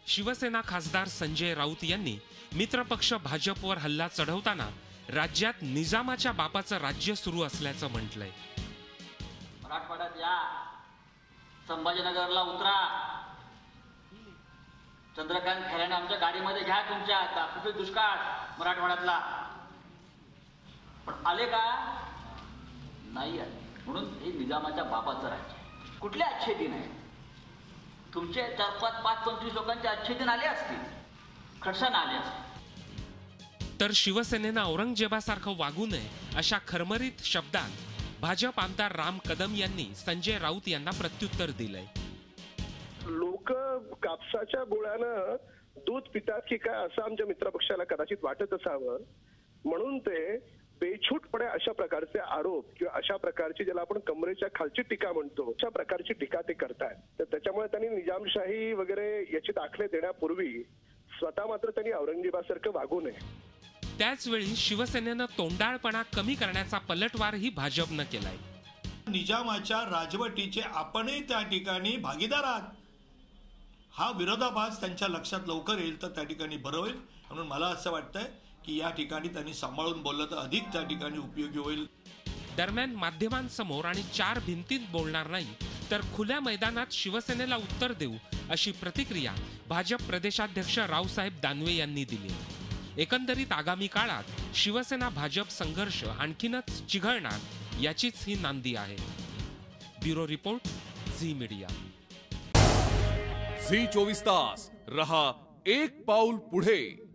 शिवसेना खासदार संजय राऊत यांनी मित्रपक्ष भाजपवर हल्ला चढवताना राज्यात निजामाच्या बापाचं राज्य सुरू असल्याचं म्हटलंय। मराठवाड्यात या, संभाजीनगरला उतरा, चंद्रकांत खैरेंना आमच्या गाडीमध्ये घ्या, तुमच्या दाखवतोय दुष्काळ मराठवाड्यातला, पण आले का नाही आले, म्हणून हे निजामाच्या बापाचं राज्य। कुठले अच्छे दिन आहे तुमचे? 4-5-25 लोकांचे अच्छे दिन आले असतील, खडसा आले असतील। तर शिवसेनेनं औरंगजेबासारखं वागू नये अशा खरमरीत शब्दात भाजप आमदार राम कदम यांनी संजय राऊत यांना प्रत्युत्तर दिलंय। लोक कापसाच्या गोळ्यानं दूध पितात की काय असं आमच्या मित्रपक्षाला कदाचित वाटत असावं, म्हणून ते बेछूटपणे अशा प्रकारचे आरोप किंवा अशा प्रकारची, ज्याला आपण कमरेच्या खालची टीका म्हणतो, अशा प्रकारची टीका ते करतायत। तर त्याच्यामुळे त्यांनी निजामशाही वगैरे याचे दाखले देण्यापूर्वी स्वतः मात्र त्यांनी औरंगजेबासारखं वागू नये। त्याचवेळी शिवसेनेनं तोंडाळपणा कमी करण्याचा पलटवारही भाजपनं केलाय। निजामाच्या राजवटीचे आपणही त्या ठिकाणी भागीदार आहात, हा विरोधाभास त्यांच्या लक्षात लवकर येईल तर त्या ठिकाणी बरं होईल। म्हणून मला असं वाटतंय की या ठिकाणी त्यांनी सांभाळून बोललं तर अधिक त्या ठिकाणी उपयोगी होईल। दरम्यान माध्यमांसमोर आणि 4 भिंतीत बोलणार नाही तर खुल्या मैदानात शिवसेनेला उत्तर देऊ अशी प्रतिक्रिया भाजप प्रदेशाध्यक्ष रावसाहेब दानवे यांनी दिली। एकंदरीत आगामी काळात शिवसेना भाजप संघर्ष आणखीनच चिघळणार याचीच ही नांदी आहे। Bureau report, Zee media. Zee 24 तास रहा एक पाऊल पुढे।